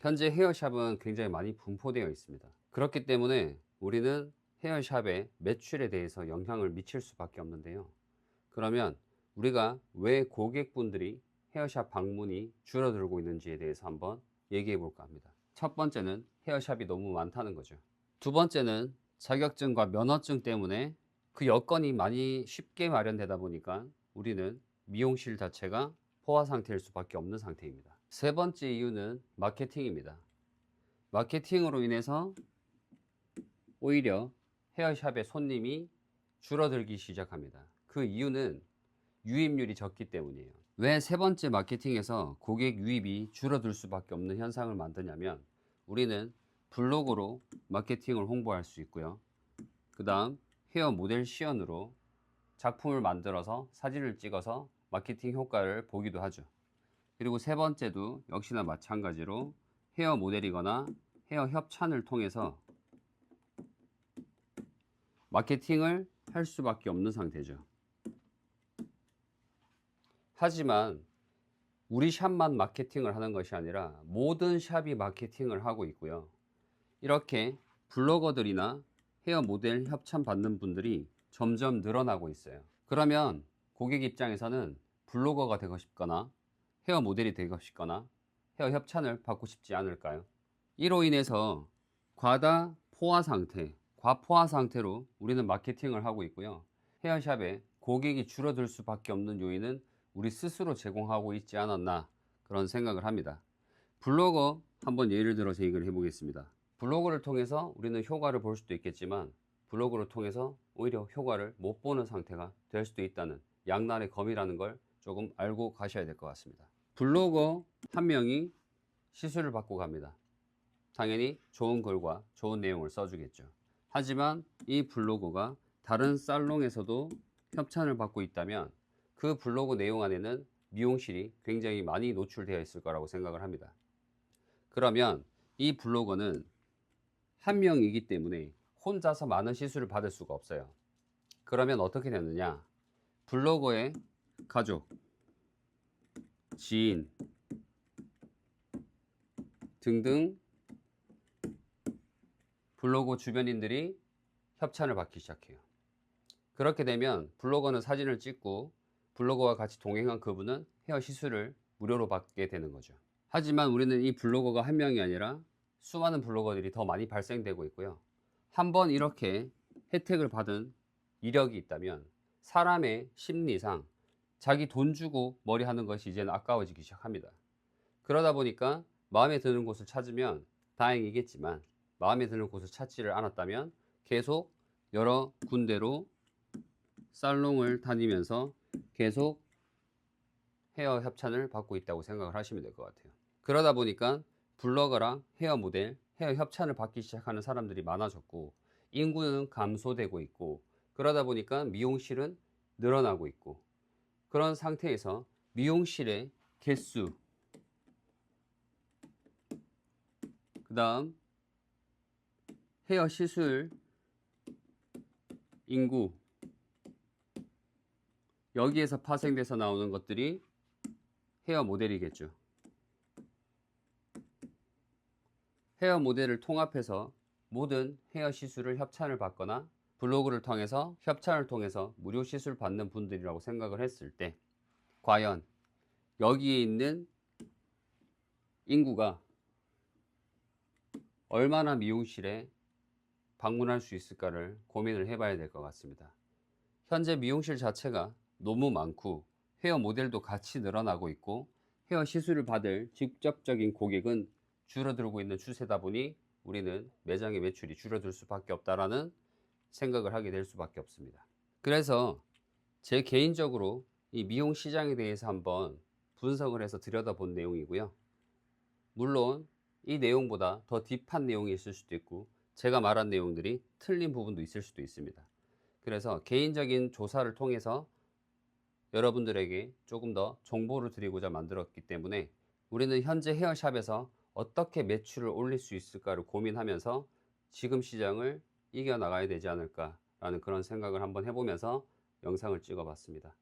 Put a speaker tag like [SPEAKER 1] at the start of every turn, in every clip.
[SPEAKER 1] 현재 헤어샵은 굉장히 많이 분포되어 있습니다. 그렇기 때문에 우리는 헤어샵의 매출에 대해서 영향을 미칠 수밖에 없는데요. 그러면 우리가 왜 고객분들이 헤어샵 방문이 줄어들고 있는지에 대해서 한번 얘기해 볼까 합니다. 첫 번째는 헤어샵이 너무 많다는 거죠. 두 번째는 자격증과 면허증 때문에 그 여건이 많이 쉽게 마련되다 보니까 우리는 미용실 자체가 포화 상태일 수밖에 없는 상태입니다. 세 번째 이유는 마케팅입니다. 마케팅으로 인해서 오히려 헤어샵의 손님이 줄어들기 시작합니다. 그 이유는 유입률이 적기 때문이에요. 왜 세 번째 마케팅에서 고객 유입이 줄어들 수밖에 없는 현상을 만드냐면, 우리는 블로그로 마케팅을 홍보할 수 있고요. 그 다음 헤어 모델 시연으로 작품을 만들어서 사진을 찍어서 마케팅 효과를 보기도 하죠. 그리고 세 번째도 역시나 마찬가지로 헤어 모델이거나 헤어 협찬을 통해서 마케팅을 할 수밖에 없는 상태죠. 하지만 우리 샵만 마케팅을 하는 것이 아니라 모든 샵이 마케팅을 하고 있고요. 이렇게 블로거들이나 헤어 모델 협찬 받는 분들이 점점 늘어나고 있어요. 그러면 고객 입장에서는 블로거가 되고 싶거나 헤어 모델이 되고 싶거나 헤어 협찬을 받고 싶지 않을까요? 이로 인해서 과다 포화 상태, 과포화 상태로 우리는 마케팅을 하고 있고요. 헤어샵에 고객이 줄어들 수밖에 없는 요인은 우리 스스로 제공하고 있지 않았나, 그런 생각을 합니다. 블로거 한번 예를 들어서 얘기를 해보겠습니다. 블로그를 통해서 우리는 효과를 볼 수도 있겠지만 블로그를 통해서 오히려 효과를 못 보는 상태가 될 수도 있다는 양날의 검이라는 걸 조금 알고 가셔야 될 것 같습니다. 블로거 한 명이 시술을 받고 갑니다. 당연히 좋은 글과 좋은 내용을 써주겠죠. 하지만 이 블로거가 다른 살롱에서도 협찬을 받고 있다면 그 블로그 내용 안에는 미용실이 굉장히 많이 노출되어 있을 거라고 생각을 합니다. 그러면 이 블로거는 한 명이기 때문에 혼자서 많은 시술을 받을 수가 없어요. 그러면 어떻게 되느냐? 블로거의 가족, 지인 등등 블로거 주변인들이 협찬을 받기 시작해요. 그렇게 되면 블로거는 사진을 찍고 블로거와 같이 동행한 그분은 헤어 시술을 무료로 받게 되는 거죠. 하지만 우리는 이 블로거가 한 명이 아니라 수많은 블로거들이 더 많이 발생되고 있고요. 한번 이렇게 혜택을 받은 이력이 있다면 사람의 심리상 자기 돈 주고 머리 하는 것이 이제는 아까워지기 시작합니다. 그러다 보니까 마음에 드는 곳을 찾으면 다행이겠지만 마음에 드는 곳을 찾지를 않았다면 계속 여러 군데로 살롱을 다니면서 계속 헤어 협찬을 받고 있다고 생각을 하시면 될 것 같아요. 그러다 보니까 블로거랑 헤어 모델, 헤어 협찬을 받기 시작하는 사람들이 많아졌고 인구는 감소되고 있고, 그러다 보니까 미용실은 늘어나고 있고, 그런 상태에서 미용실의 개수, 그 다음 헤어 시술 인구, 여기에서 파생돼서 나오는 것들이 헤어 모델이겠죠. 헤어 모델을 통합해서 모든 헤어 시술을 협찬을 받거나 블로그를 통해서 협찬을 통해서 무료 시술 받는 분들이라고 생각을 했을 때 과연 여기에 있는 인구가 얼마나 미용실에 방문할 수 있을까를 고민을 해봐야 될 것 같습니다. 현재 미용실 자체가 너무 많고 헤어 모델도 같이 늘어나고 있고 헤어 시술을 받을 직접적인 고객은 줄어들고 있는 추세다 보니 우리는 매장의 매출이 줄어들 수밖에 없다라는 생각을 하게 될 수밖에 없습니다. 그래서 제 개인적으로 이 미용 시장에 대해서 한번 분석을 해서 들여다본 내용이고요. 물론 이 내용보다 더 딥한 내용이 있을 수도 있고 제가 말한 내용들이 틀린 부분도 있을 수도 있습니다. 그래서 개인적인 조사를 통해서 여러분들에게 조금 더 정보를 드리고자 만들었기 때문에 우리는 현재 헤어샵에서 어떻게 매출을 올릴 수 있을까를 고민하면서 지금 시장을 이겨나가야 되지 않을까라는 그런 생각을 한번 해보면서 영상을 찍어 봤습니다.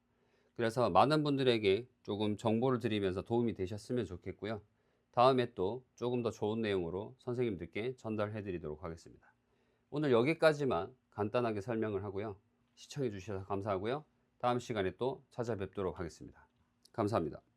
[SPEAKER 1] 그래서 많은 분들에게 조금 정보를 드리면서 도움이 되셨으면 좋겠고요. 다음에 또 조금 더 좋은 내용으로 선생님들께 전달해 드리도록 하겠습니다. 오늘 여기까지만 간단하게 설명을 하고요. 시청해 주셔서 감사하고요. 다음 시간에 또 찾아뵙도록 하겠습니다. 감사합니다.